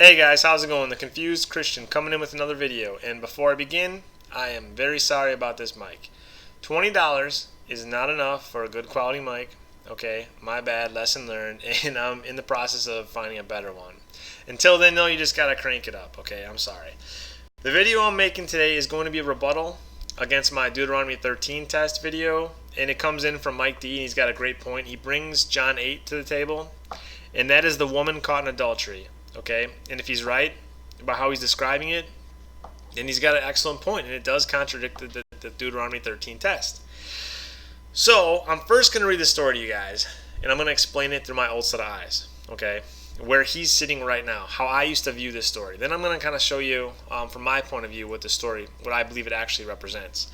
Hey guys, how's it going? The Confused Christian coming in with another video. And before I begin, I am very sorry about this mic. $20 is not enough for a good quality mic. Okay, my bad, lesson learned, and I'm in the process of finding a better one. Until then, though, you just gotta crank it up. Okay, I'm sorry. The video I'm making today is going to be a rebuttal against my Deuteronomy 13 test video, and it comes in from Mike D, and he's got a great point. He brings John 8 to the table, and that is the woman caught in adultery. Okay, and if he's right about how he's describing it, then he's got an excellent point, and it does contradict the Deuteronomy 13 test. So I'm first going to read the story to you guys, and I'm going to explain it through my old set of eyes, okay, where he's sitting right now, how I used to view this story. Then I'm going to kind of show you from my point of view what the story, what I believe it actually represents.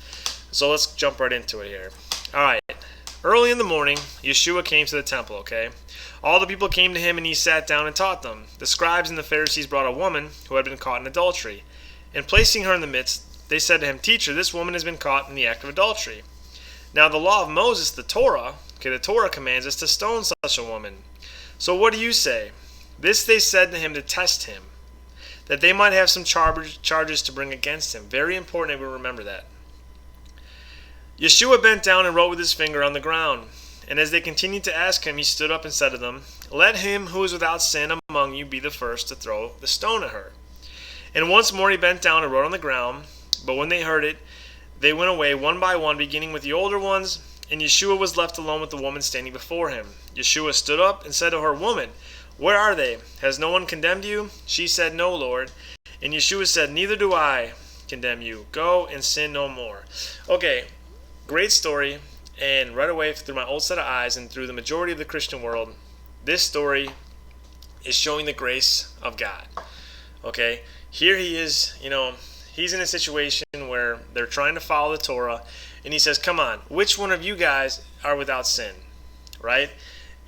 So let's jump right into it here. All right. Early in the morning, Yeshua came to the temple, okay? All the people came to him, and he sat down and taught them. The scribes and the Pharisees brought a woman who had been caught in adultery. And placing her in the midst, they said to him, "Teacher, this woman has been caught in the act of adultery. Now the law of Moses, the Torah commands us to stone such a woman. So what do you say?" This they said to him to test him, that they might have some charges to bring against him. Very important that we remember that. Yeshua bent down and wrote with his finger on the ground. And as they continued to ask him, he stood up and said to them, "Let him who is without sin among you be the first to throw the stone at her." And once more he bent down and wrote on the ground. But when they heard it, they went away one by one, beginning with the older ones. And Yeshua was left alone with the woman standing before him. Yeshua stood up and said to her, "Woman, where are they? Has no one condemned you?" She said, "No, Lord." And Yeshua said, "Neither do I condemn you. Go and sin no more." Okay. Great story, and right away through my old set of eyes and through the majority of the Christian world, this story is showing the grace of God. Okay, here he is, he's in a situation where they're trying to follow the Torah, and he says, "Come on, which one of you guys are without sin?" Right?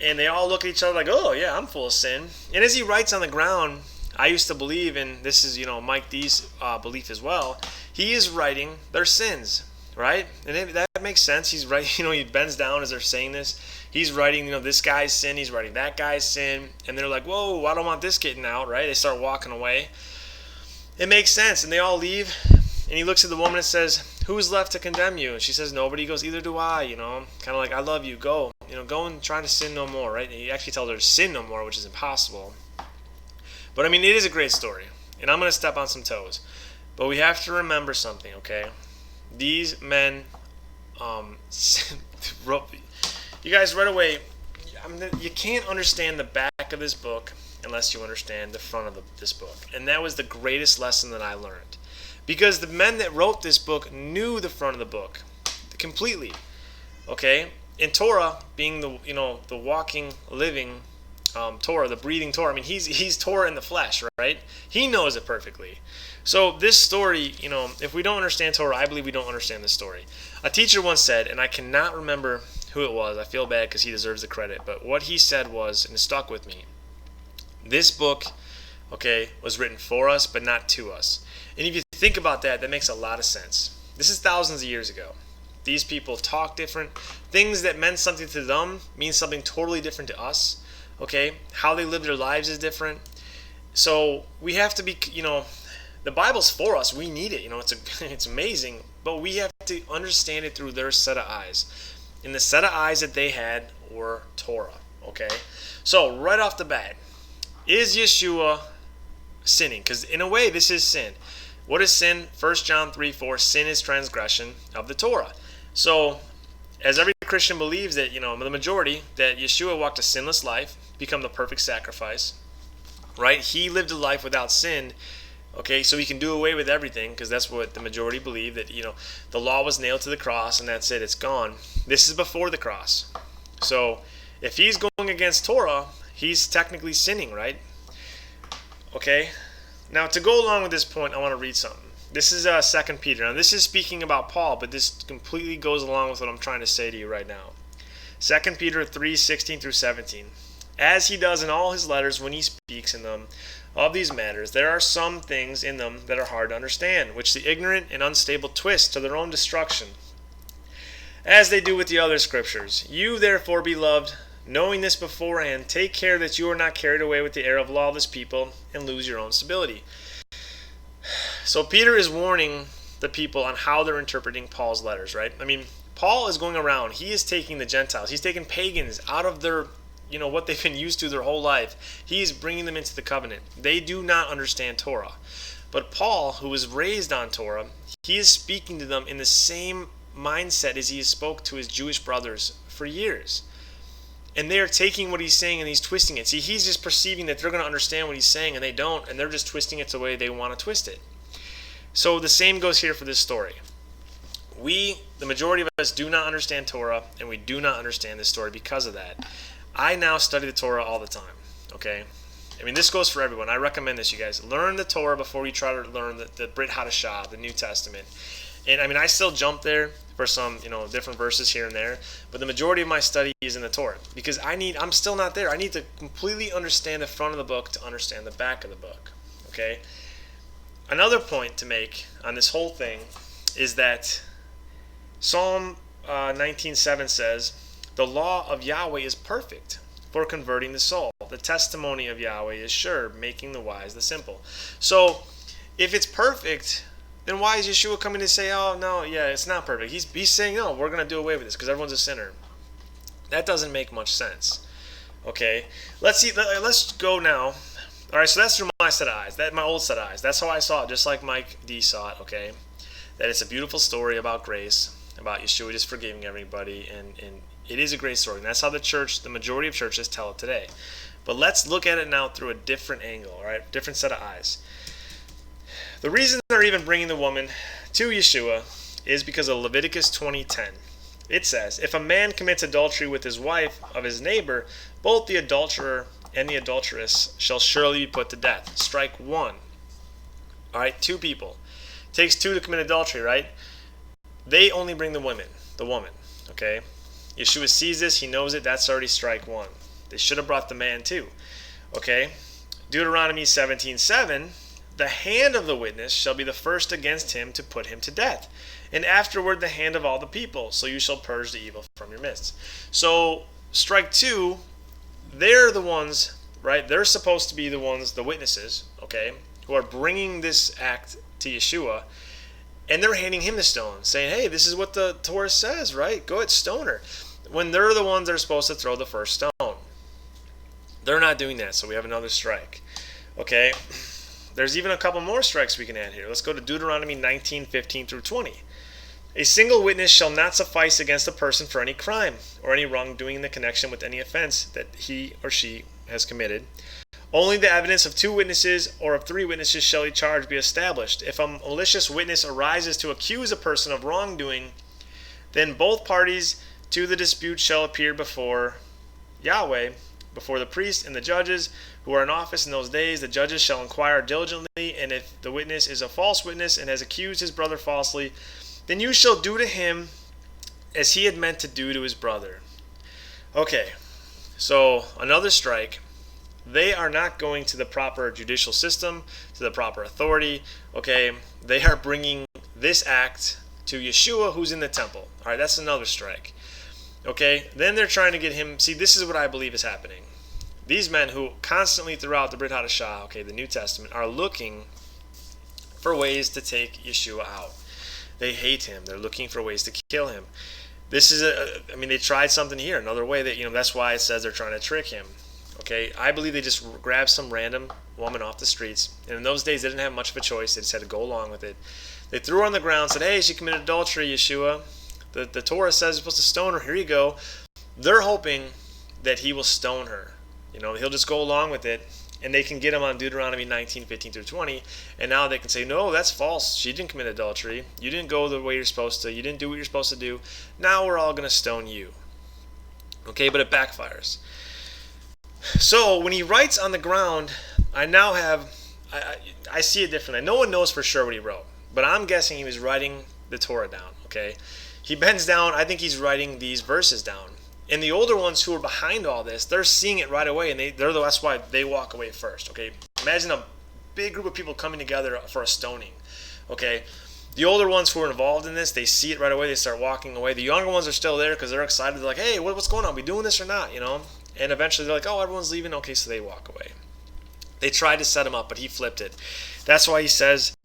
And they all look at each other like, "Oh yeah, I'm full of sin." And as he writes on the ground, I used to believe, and this is Mike D's belief as well, he is writing their sins. Right? And that makes sense. He's right. He bends down as they're saying this. He's writing, this guy's sin. He's writing that guy's sin. And they're like, "Whoa, I don't want this getting out," right? They start walking away. It makes sense. And they all leave. And he looks at the woman and says, "Who's left to condemn you?" And she says, "Nobody." He goes, "Either do I," kind of like, "I love you. Go. Go and try to sin no more," right? And he actually tells her to sin no more, which is impossible. But, it is a great story. And I'm going to step on some toes. But we have to remember something, okay? These men, you guys right away, you can't understand the back of this book unless you understand the front of this book. And that was the greatest lesson that I learned. Because the men that wrote this book knew the front of the book completely. Okay? And Torah, being the walking, living Torah, the breathing Torah, he's Torah in the flesh, right? He knows it perfectly. So this story, if we don't understand Torah, I believe we don't understand this story. A teacher once said, and I cannot remember who it was, I feel bad because he deserves the credit, but what he said was, and it stuck with me, this book, was written for us, but not to us. And if you think about that, that makes a lot of sense. This is thousands of years ago. These people talk different. Things that meant something to them mean something totally different to us. Okay? How they live their lives is different. So we have to be, the Bible's for us. We need it. It's amazing. But we have to understand it through their set of eyes. And the set of eyes that they had were Torah. Okay? So right off the bat, is Yeshua sinning? Because in a way, this is sin. What is sin? 1 John 3:4, sin is transgression of the Torah. So as every Christian believes that, the majority, that Yeshua walked a sinless life, become the perfect sacrifice, right? He lived a life without sin, okay, so he can do away with everything, because that's what the majority believe, that, the law was nailed to the cross, and that's it, it's gone. This is before the cross. So if he's going against Torah, he's technically sinning, right? Okay, now to go along with this point, I want to read something. This is 2 Peter. Now this is speaking about Paul, but this completely goes along with what I'm trying to say to you right now. 2 Peter 3:16 through 17. As he does in all his letters when he speaks in them of these matters, there are some things in them that are hard to understand, which the ignorant and unstable twist to their own destruction, as they do with the other scriptures. You therefore, beloved, Knowing this beforehand, take care that you are not carried away with the error of lawless people and lose your own stability. So Peter is warning the people on how they're interpreting Paul's letters, right? I mean, Paul is going around. He is taking the Gentiles. He's taking pagans out of their, what they've been used to their whole life. He is bringing them into the covenant. They do not understand Torah. But Paul, who was raised on Torah, he is speaking to them in the same mindset as he spoke to his Jewish brothers for years. And they're taking what he's saying and he's twisting it. See, he's just perceiving that they're going to understand what he's saying and they don't, and they're just twisting it the way they want to twist it. So the same goes here for this story. We, the majority of us, do not understand Torah, and we do not understand this story because of that. I now study the Torah all the time, okay? I mean, this goes for everyone. I recommend this, you guys. Learn the Torah before you try to learn the Brit Hadashah, the New Testament. And I mean, I still jump there for some, different verses here and there, but the majority of my study is in the Torah because I'm still not there. I need to completely understand the front of the book to understand the back of the book, okay? Another point to make on this whole thing is that Psalm 19:7 says, "The law of Yahweh is perfect for converting the soul. The testimony of Yahweh is sure, making the wise the simple." So, if it's perfect, then why is Yeshua coming to say, "Oh no, yeah, it's not perfect"? He's saying, "No, we're going to do away with this because everyone's a sinner." That doesn't make much sense. Okay, let's see. Let's go now. All right, so that's through my set of eyes. That's my old set of eyes. That's how I saw it, just like Mike D saw it. Okay, that it's a beautiful story about grace, about Yeshua just forgiving everybody, and it is a great story. And that's how the majority of churches tell it today. But let's look at it now through a different angle, all right? Different set of eyes. The reason they're even bringing the woman to Yeshua is because of Leviticus 20:10. It says, "If a man commits adultery with his wife of his neighbor, both the adulterer and the adulteress shall surely be put to death." Strike one. All right, two people. It takes two to commit adultery, right? They only bring the woman, okay? Yeshua sees this, he knows it, that's already strike one. They should have brought the man too, okay? Deuteronomy 17:7, "The hand of the witness shall be the first against him to put him to death, and afterward the hand of all the people, so you shall purge the evil from your midst." So, strike two, they're the ones, right? They're supposed to be the ones, the witnesses, okay, who are bringing this act to Yeshua, and they're handing him the stone, saying, "Hey, this is what the Torah says, right? Go ahead, stone her." When they're the ones that are supposed to throw the first stone. They're not doing that, so we have another strike. Okay? There's even a couple more strikes we can add here. Let's go to Deuteronomy 19:15 through 20. "A single witness shall not suffice against a person for any crime or any wrongdoing in the connection with any offense that he or she has committed. Only the evidence of two witnesses or of three witnesses shall a charge be established. If a malicious witness arises to accuse a person of wrongdoing, then both parties to the dispute shall appear before Yahweh, before the priests and the judges who are in office in those days. The judges shall inquire diligently, and if the witness is a false witness and has accused his brother falsely, then you shall do to him as he had meant to do to his brother." Okay, so another strike. They are not going to the proper judicial system, to the proper authority, okay? They are bringing this act to Yeshua, who's in the temple. All right, that's another strike. Okay, then they're trying to get him. See, this is what I believe is happening. These men who constantly throughout the Brit Hadashah, okay, the New Testament, are looking for ways to take Yeshua out. They hate him. They're looking for ways to kill him. This is they tried something here, another way that, that's why it says they're trying to trick him. Okay, I believe they just grabbed some random woman off the streets, and in those days they didn't have much of a choice. They just had to go along with it. They threw her on the ground, said, "Hey, she committed adultery, Yeshua. The Torah says you're supposed to stone her. Here you go." They're hoping that he will stone her. He'll just go along with it, and they can get him on Deuteronomy 19:15 through 20, and now they can say, "No, that's false. She didn't commit adultery. You didn't go the way you're supposed to. You didn't do what you're supposed to do. Now we're all going to stone you." Okay, but it backfires. So when he writes on the ground, I see it differently. No one knows for sure what he wrote, but I'm guessing he was writing the Torah down, okay? He bends down, I think he's writing these verses down. And the older ones who are behind all this, they're seeing it right away, and that's why they walk away first, okay? Imagine a big group of people coming together for a stoning, okay? The older ones who are involved in this, they see it right away. They start walking away. The younger ones are still there because they're excited. They're like, hey, what's going on? We doing this or not? And eventually they're like, oh, everyone's leaving. Okay, so they walk away. They tried to set him up, but he flipped it. That's why he says,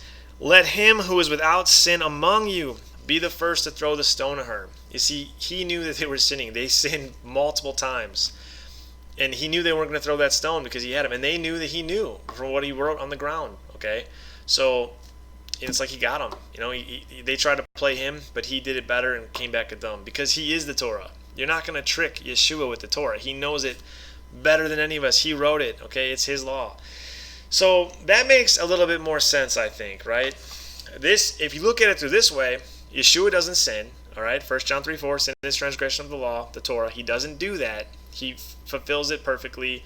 let him who is without sin among you be the first to throw the stone at her. You see, he knew that they were sinning. They sinned multiple times. And he knew they weren't going to throw that stone because he had him. And they knew that he knew from what he wrote on the ground. Okay? So it's like he got him. They tried to play him, but he did it better and came back at them because he is the Torah. You're not going to trick Yeshua with the Torah. He knows it better than any of us. He wrote it. Okay? It's his law. So that makes a little bit more sense, I think, right? If you look at it through this way, Yeshua doesn't sin. All right? 1 John 3:4, sin is transgression of the law, the Torah. He doesn't do that. He fulfills it perfectly.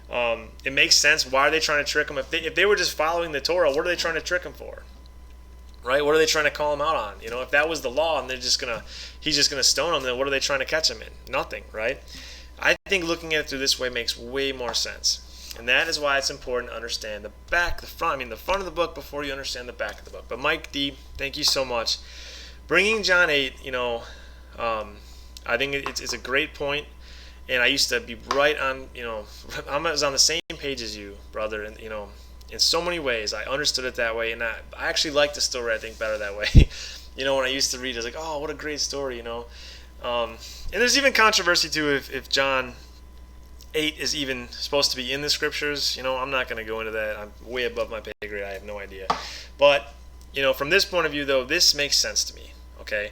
It makes sense. Why are they trying to trick him? If they were just following the Torah, what are they trying to trick him for? Right? What are they trying to call him out on? If that was the law and he's just gonna stone him, then what are they trying to catch him in? Nothing, right? I think looking at it through this way makes way more sense. And that is why it's important to understand the back, the front. The front of the book before you understand the back of the book. But Mike D, thank you so much. Bringing John 8, I think it's a great point. And I used to be right on, I was on the same page as you, brother. And, in so many ways, I understood it that way. And I actually like the story, I think, better that way. When I used to read, I was like, oh, what a great story, And there's even controversy, too, if John 8 is even supposed to be in the scriptures. I'm not going to go into that. I'm way above my pay grade. I have no idea. But, from this point of view, though, this makes sense to me, okay?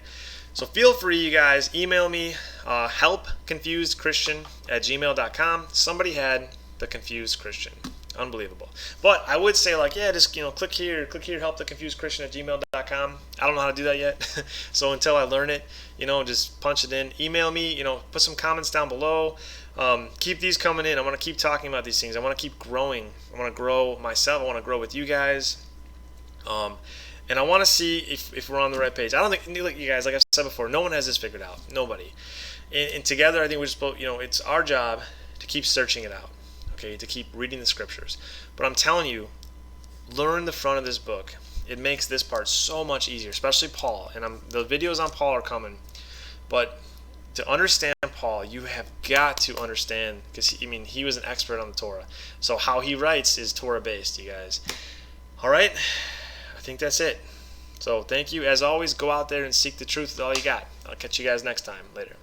So feel free, you guys, email me, helpconfusedchristian@gmail.com. Somebody had the confused Christian. Unbelievable. But I would say, just, click here, help the confused Christian @gmail.com. I don't know how to do that yet. So until I learn it, just punch it in. Email me, put some comments down below. Keep these coming in. I want to keep talking about these things. I want to keep growing. I want to grow myself. I want to grow with you guys. And I want to see if we're on the right page. I don't think, you guys, like I've said before, no one has this figured out. Nobody. And together, I think we're just, it's our job to keep searching it out. Okay, to keep reading the scriptures. But I'm telling you, learn the front of this book. It makes this part so much easier, especially Paul. And the videos on Paul are coming. But to understand Paul, you have got to understand, because he was an expert on the Torah. So how he writes is Torah-based, you guys. All right, I think that's it. So thank you. As always, go out there and seek the truth with all you got. I'll catch you guys next time. Later.